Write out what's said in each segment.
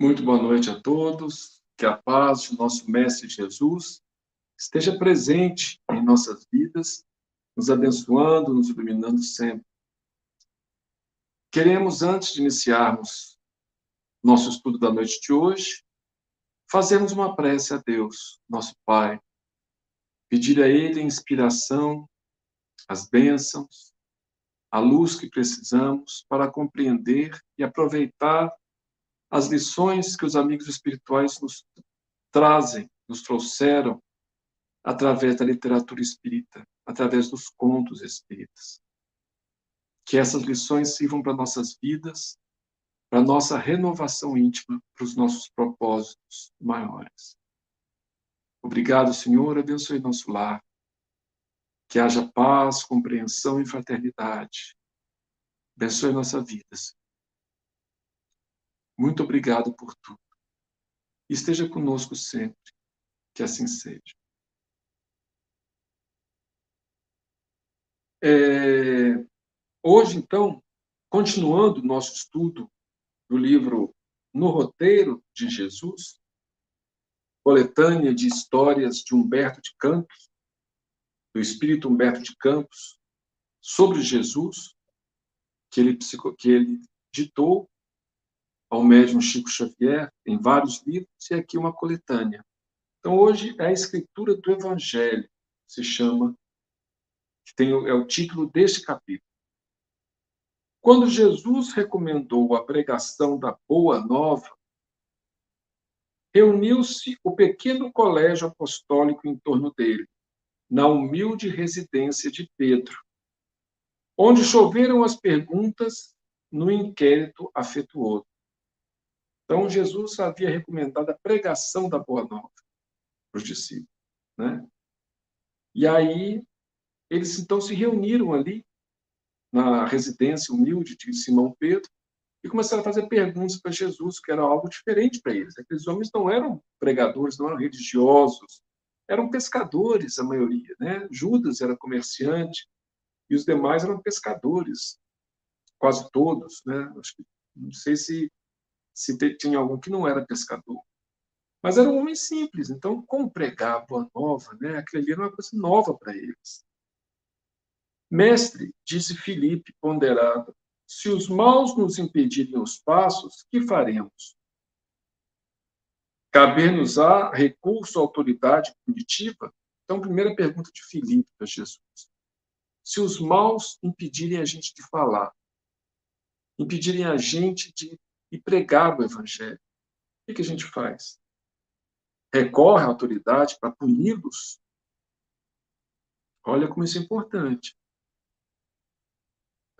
Muito boa noite a todos. Que a paz de nosso Mestre Jesus esteja presente em nossas vidas, nos abençoando, nos iluminando sempre. Queremos, antes de iniciarmos nosso estudo da noite de hoje, fazermos uma prece a Deus, nosso Pai, pedir a Ele a inspiração, as bênçãos, a luz que precisamos para compreender e aproveitar as lições que os amigos espirituais nos trazem, nos trouxeram através da literatura espírita, através dos contos espíritas. Que essas lições sirvam para nossas vidas, para nossa renovação íntima, para os nossos propósitos maiores. Obrigado, Senhor, abençoe nosso lar, que haja paz, compreensão e fraternidade. Abençoe nossa vida, Senhor. Muito obrigado por tudo. Esteja conosco sempre, que assim seja. Hoje, então, continuando nosso estudo do livro No Roteiro de Jesus, coletânea de histórias de Humberto de Campos, do espírito Humberto de Campos, sobre Jesus, que ele ditou ao médium Chico Xavier, em vários livros, e aqui uma coletânea. Então, hoje é a escritura do Evangelho, se chama, que é o título deste capítulo. Quando Jesus recomendou a pregação da Boa Nova, reuniu-se o pequeno colégio apostólico em torno dele, na humilde residência de Pedro, onde choveram as perguntas no inquérito afetuoso. Então, Jesus havia recomendado a pregação da Boa Nova para os discípulos, né? E aí, eles então se reuniram ali, na residência humilde de Simão Pedro, e começaram a fazer perguntas para Jesus, que era algo diferente para eles. Aqueles homens não eram pregadores, não eram religiosos, eram pescadores, a maioria, né? Judas era comerciante, e os demais eram pescadores, quase todos, né? Acho que, não sei se tinha algum que não era pescador. Mas eram homens simples, então como pregar a boa nova, né? Aquilo ali era uma coisa nova para eles. Mestre, disse Filipe, ponderado, se os maus nos impedirem os passos, que faremos? Caber-nos-á recurso à autoridade punitiva? Então, primeira pergunta de Filipe para Jesus. Se os maus impedirem a gente de falar, impedirem a gente de pregar o evangelho, o que a gente faz? Recorre à autoridade para puni-los? Olha como isso é importante.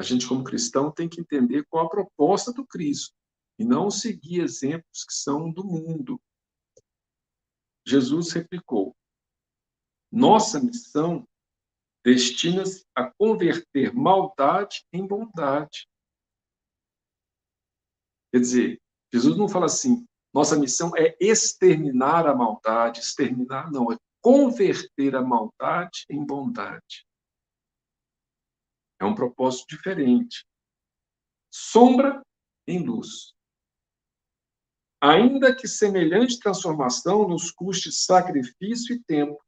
A gente, como cristão, tem que entender qual a proposta do Cristo e não seguir exemplos que são do mundo. Jesus replicou: nossa missão destina-se a converter maldade em bondade. Quer dizer, Jesus não fala assim, nossa missão é exterminar a maldade, exterminar não, é converter a maldade em bondade. É um propósito diferente. Sombra em luz. Ainda que semelhante transformação nos custe sacrifício e tempo,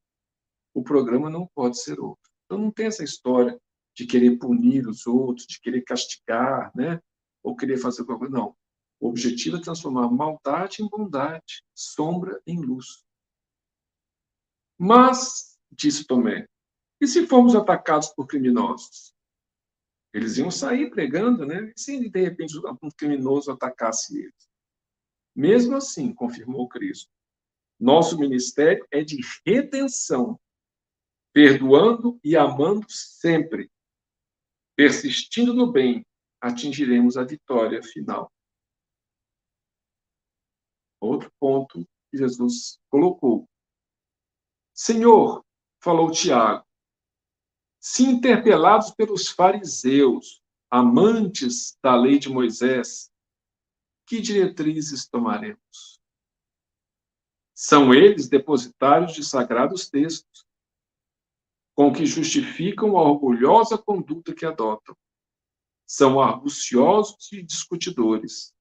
o programa não pode ser outro. Então não tem essa história de querer punir os outros, de querer castigar, né? Ou querer fazer alguma coisa. Não. O objetivo é transformar maldade em bondade, sombra em luz. Mas, disse Tomé, e se formos atacados por criminosos? Eles iam sair pregando, né? E se de repente um criminoso atacasse eles? Mesmo assim, confirmou Cristo, nosso ministério é de redenção, perdoando e amando sempre. Persistindo no bem, atingiremos a vitória final. Outro ponto que Jesus colocou. Senhor, falou Tiago, se interpelados pelos fariseus, amantes da lei de Moisés, que diretrizes tomaremos? São eles depositários de sagrados textos, com que justificam a orgulhosa conduta que adotam. São arguciosos e discutidores.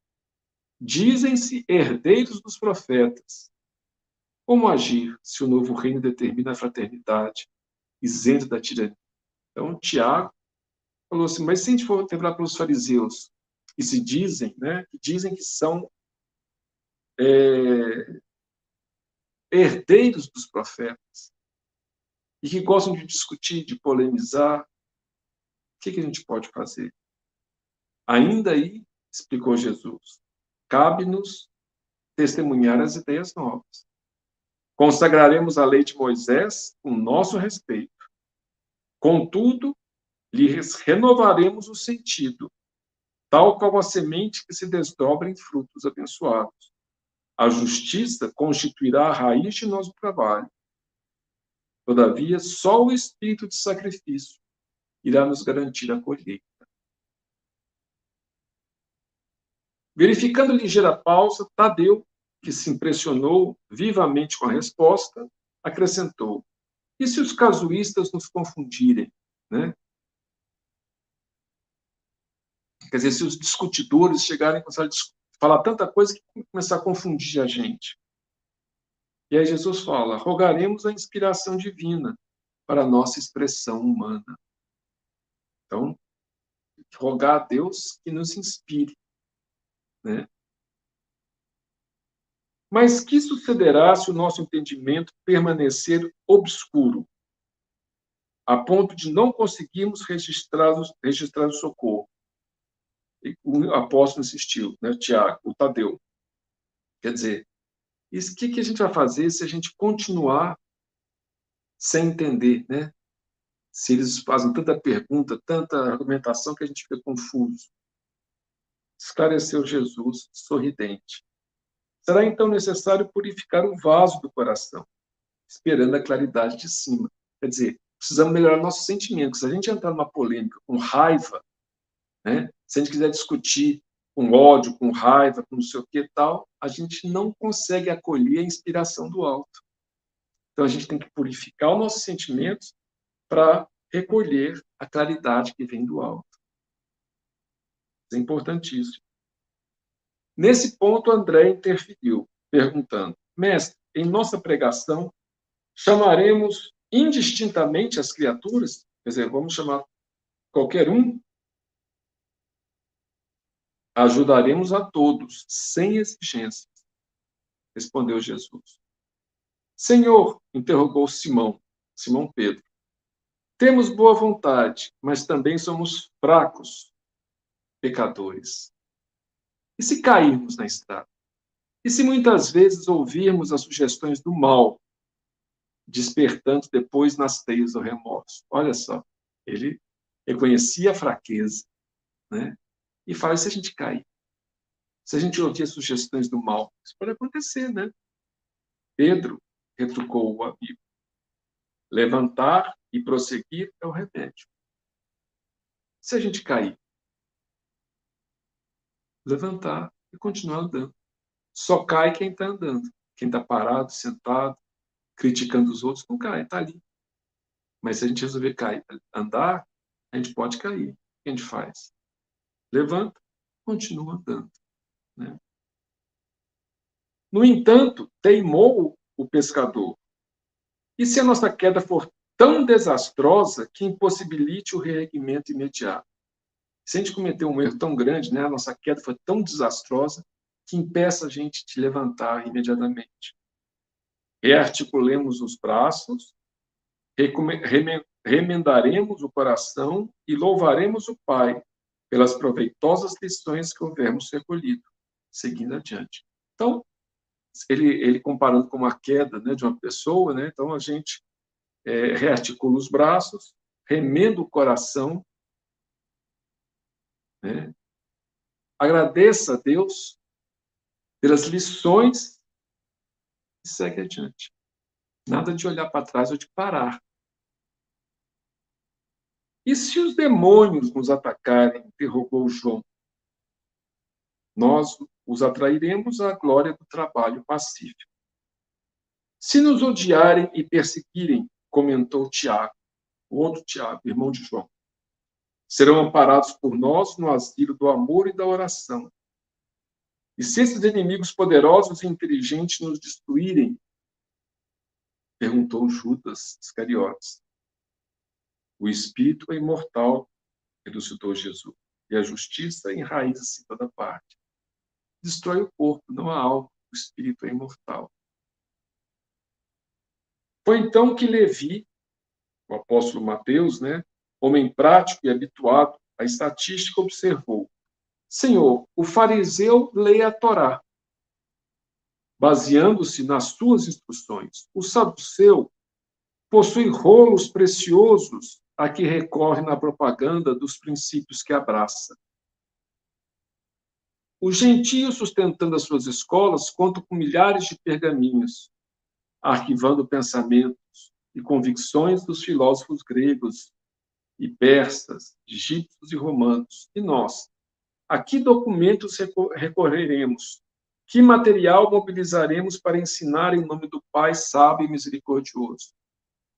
Dizem-se herdeiros dos profetas. Como agir se o novo reino determina a fraternidade, isento da tirania? Então, Tiago falou assim, mas se a gente for lembrar pelos fariseus, que se dizem, né, que dizem que são herdeiros dos profetas, e que gostam de discutir, de polemizar, o que a gente pode fazer? Ainda aí, explicou Jesus, cabe-nos testemunhar as ideias novas. Consagraremos a lei de Moisés com nosso respeito. Contudo, lhes renovaremos o sentido, tal como a semente que se desdobra em frutos abençoados. A justiça constituirá a raiz de nosso trabalho. Todavia, só o espírito de sacrifício irá nos garantir a colheita. Verificando ligeira pausa, Tadeu, que se impressionou vivamente com a resposta, acrescentou: e se os casuístas nos confundirem? Né? Quer dizer, se os discutidores chegarem a começar a falar tanta coisa que começar a confundir a gente. E aí Jesus fala: rogaremos a inspiração divina para a nossa expressão humana. Então, rogar a Deus que nos inspire. Né? Mas que sucederá se o nosso entendimento permanecer obscuro, a ponto de não conseguirmos registrar o socorro? E o apóstolo insistiu, né? Tiago, o Tadeu. Quer dizer, o que a gente vai fazer se a gente continuar sem entender, né? Se eles fazem tanta pergunta, tanta argumentação que a gente fica confuso. Esclareceu Jesus, sorridente. Será então necessário purificar o vaso do coração, esperando a claridade de cima. Quer dizer, precisamos melhorar nossos sentimentos. Se a gente entrar numa polêmica com raiva, né? Se a gente quiser discutir com ódio, com raiva, com não sei o que e tal, a gente não consegue acolher a inspiração do alto. Então, a gente tem que purificar os nossos sentimentos para recolher a claridade que vem do alto. Isso é importantíssimo. Nesse ponto, André interferiu, perguntando: mestre, em nossa pregação, chamaremos indistintamente as criaturas? Quer dizer, vamos chamar qualquer um? Ajudaremos a todos, sem exigências, respondeu Jesus. Senhor, interrogou Simão Pedro, temos boa vontade, mas também somos fracos, pecadores. E se cairmos na estrada? E se muitas vezes ouvirmos as sugestões do mal, despertando depois nas teias do remorso? Olha só, ele reconhecia a fraqueza, né? E fala, se a gente cair? Se a gente ouvir as sugestões do mal? Isso pode acontecer, né? Pedro retrucou o amigo. Levantar e prosseguir é o remédio. Se a gente cair, levantar e continuar andando. Só cai quem está andando. Quem está parado, sentado, criticando os outros, não cai, está ali. Mas se a gente resolver cair, andar, a gente pode cair. O que a gente faz? Levanta, continua andando. Né? No entanto, teimou o pescador. E se a nossa queda for tão desastrosa que impossibilite o reerguimento imediato? Se a gente cometer um erro tão grande, né, a nossa queda foi tão desastrosa, que impeça a gente de levantar imediatamente. Rearticulemos os braços, remendaremos o coração e louvaremos o Pai pelas proveitosas lições que houvermos recolhido, seguindo adiante. Então, ele comparando com uma queda, né, de uma pessoa, né, então a gente rearticula os braços, remenda o coração, né, agradeça a Deus pelas lições e segue adiante. Nada de olhar para trás ou de parar. E se os demônios nos atacarem? Interrogou João. Nós os atrairemos à glória do trabalho pacífico. Se nos odiarem e perseguirem, comentou Tiago, o outro Tiago, irmão de João, serão amparados por nós no asilo do amor e da oração. E se esses inimigos poderosos e inteligentes nos destruírem? Perguntou Judas Iscariotes. O espírito é imortal, ressuscitou Jesus, e a justiça enraiza-se em toda parte. Destrói o corpo, não a alma, o espírito é imortal. Foi então que Levi, o apóstolo Mateus, homem prático e habituado à estatística, observou: Senhor, o fariseu lê a Torá, baseando-se nas suas instruções. O saduceu possui rolos preciosos a que recorre na propaganda dos princípios que abraça. Os gentios, sustentando as suas escolas, contam com milhares de pergaminhos, arquivando pensamentos e convicções dos filósofos gregos e persas, egípcios e romanos. E nós? A que documentos recorreremos? Que material mobilizaremos para ensinar em nome do Pai sábio e misericordioso?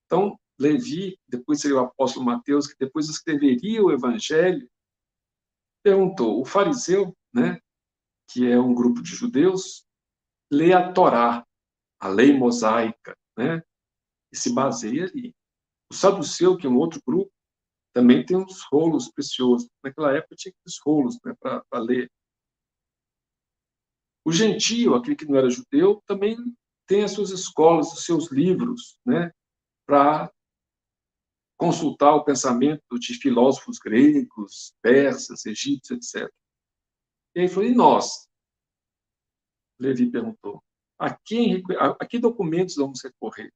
Então, Levi, depois seria o apóstolo Mateus, que depois escreveria o Evangelho, perguntou: o fariseu, que é um grupo de judeus, lê a Torá, a lei mosaica, e se baseia ali. O saduceu, que é um outro grupo, também tem uns rolos preciosos. Naquela época tinha aqueles rolos para ler. O gentio, aquele que não era judeu, também tem as suas escolas, os seus livros, para consultar o pensamento de filósofos gregos, persas, egípcios, etc. E aí falou: e nós? Levi perguntou: a que documentos vamos recorrer?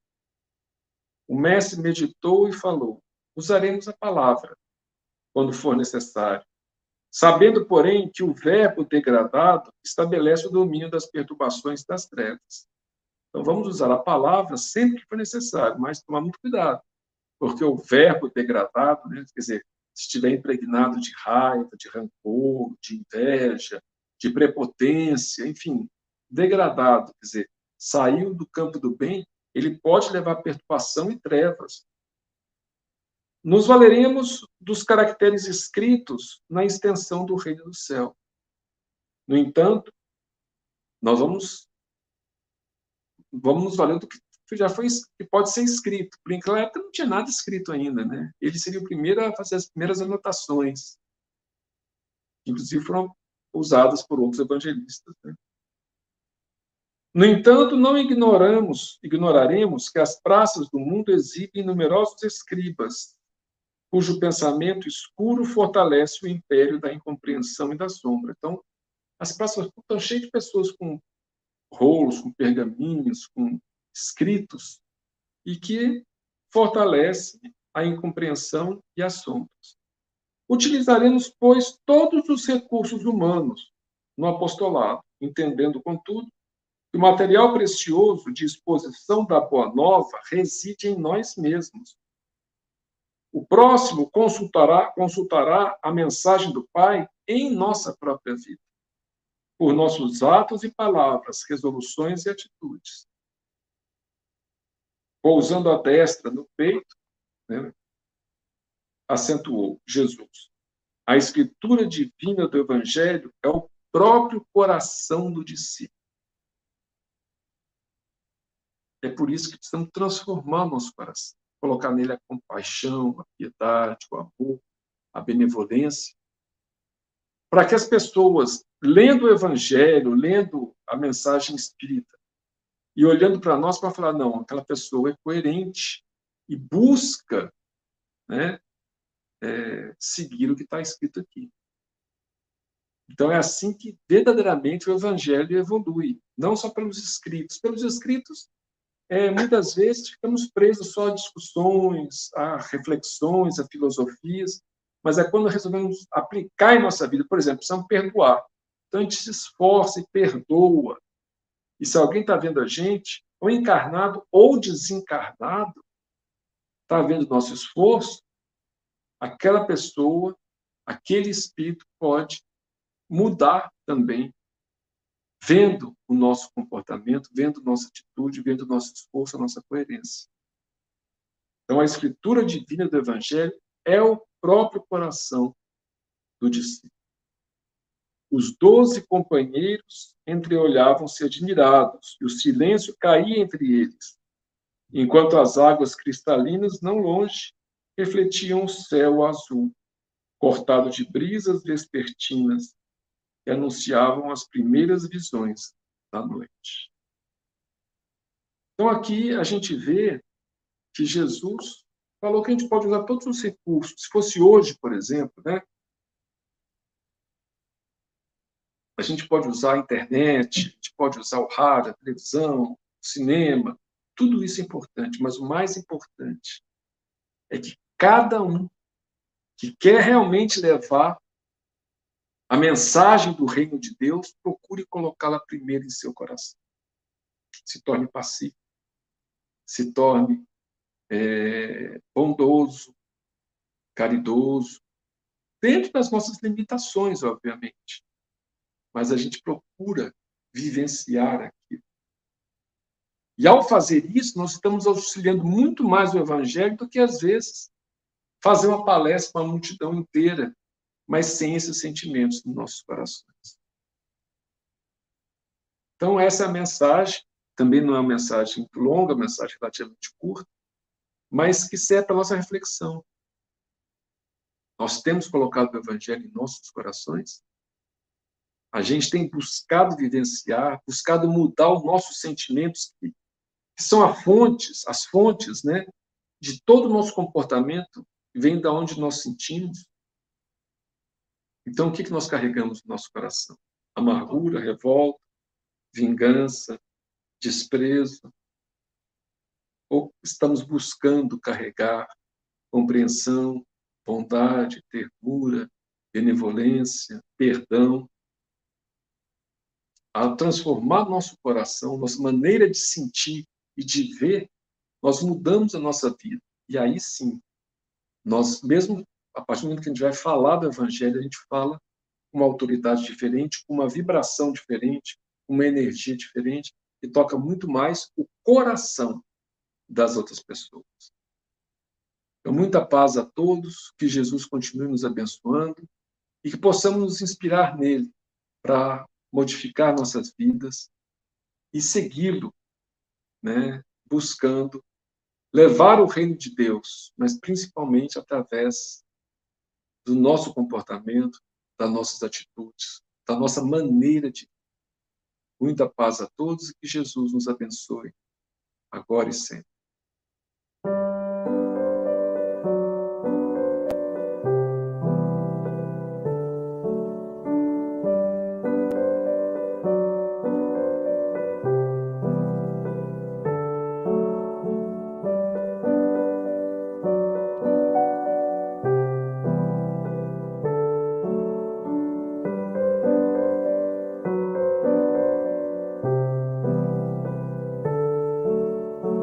O mestre meditou e falou: usaremos a palavra quando for necessário, sabendo, porém, que o verbo degradado estabelece o domínio das perturbações das trevas. Então, vamos usar a palavra sempre que for necessário, mas tomar muito cuidado, porque o verbo degradado, quer dizer, se estiver impregnado de raiva, de rancor, de inveja, de prepotência, enfim, degradado, quer dizer, saiu do campo do bem, ele pode levar a perturbação e trevas. Nos valeremos dos caracteres escritos na extensão do reino do céu. No entanto, nós vamos nos valer do que já foi, que pode ser escrito. Porque naquela época não tinha nada escrito ainda, Ele seria o primeiro a fazer as primeiras anotações, que inclusive foram usadas por outros evangelistas. No entanto, não ignoraremos que as praças do mundo exibem numerosos escribas, cujo pensamento escuro fortalece o império da incompreensão e da sombra. Então, as praças estão cheias de pessoas com rolos, com pergaminhos, com escritos, e que fortalece a incompreensão e as sombras. Utilizaremos, pois, todos os recursos humanos no apostolado, entendendo, contudo, que o material precioso de exposição da Boa Nova reside em nós mesmos. O próximo consultará a mensagem do Pai em nossa própria vida, por nossos atos e palavras, resoluções e atitudes. Pousando a destra no peito, acentuou Jesus: a escritura divina do Evangelho é o próprio coração do discípulo. É por isso que precisamos transformar o nosso coração, colocar nele a compaixão, a piedade, o amor, a benevolência, para que as pessoas, lendo o Evangelho, lendo a mensagem espírita, e olhando para nós para falar: não, aquela pessoa é coerente e busca seguir o que está escrito aqui. Então, é assim que verdadeiramente o Evangelho evolui, não só pelos escritos. Pelos escritos, muitas vezes ficamos presos só a discussões, a reflexões, a filosofias, mas é quando resolvemos aplicar em nossa vida. Por exemplo, precisamos perdoar. Então, a gente se esforça e perdoa. E se alguém está vendo a gente, ou encarnado ou desencarnado, está vendo o nosso esforço, aquela pessoa, aquele espírito pode mudar também, vendo o nosso comportamento, vendo nossa atitude, vendo o nosso esforço, a nossa coerência. Então, a escritura divina do Evangelho é o próprio coração do discípulo. Os 12 companheiros entreolhavam-se admirados, e o silêncio caía entre eles, enquanto as águas cristalinas, não longe, refletiam o céu azul, cortado de brisas vespertinas, que anunciavam as primeiras visões da noite. Então, aqui a gente vê que Jesus falou que a gente pode usar todos os recursos. Se fosse hoje, por exemplo, né, a gente pode usar a internet, a gente pode usar o rádio, a televisão, o cinema, tudo isso é importante, mas o mais importante é que cada um que quer realmente levar a mensagem do reino de Deus, procure colocá-la primeiro em seu coração. Se torne pacífico, se torne bondoso, caridoso, dentro das nossas limitações, obviamente. Mas a gente procura vivenciar aquilo. E ao fazer isso, nós estamos auxiliando muito mais o evangelho do que, às vezes, fazer uma palestra para uma multidão inteira, mas sem esses sentimentos nos nossos corações. Então, essa é a mensagem. Também não é uma mensagem muito longa, uma mensagem relativamente curta, mas que serve para a nossa reflexão. Nós temos colocado o evangelho em nossos corações? A gente tem buscado vivenciar, buscado mudar os nossos sentimentos, que são as fontes, né, de todo o nosso comportamento, vem da onde nós sentimos. Então, o que nós carregamos no nosso coração? Amargura, revolta, vingança, desprezo? Ou estamos buscando carregar compreensão, bondade, ternura, benevolência, perdão? Ao transformar nosso coração, nossa maneira de sentir e de ver, nós mudamos a nossa vida. E aí sim, nós mesmo, a partir do momento que a gente vai falar do evangelho, a gente fala com uma autoridade diferente, com uma vibração diferente, uma energia diferente, que toca muito mais o coração das outras pessoas. Então, muita paz a todos, que Jesus continue nos abençoando e que possamos nos inspirar nele para modificar nossas vidas e segui-lo, né, buscando levar o reino de Deus, mas principalmente através do nosso comportamento, das nossas atitudes, da nossa maneira de. Muita paz a todos e que Jesus nos abençoe agora e sempre.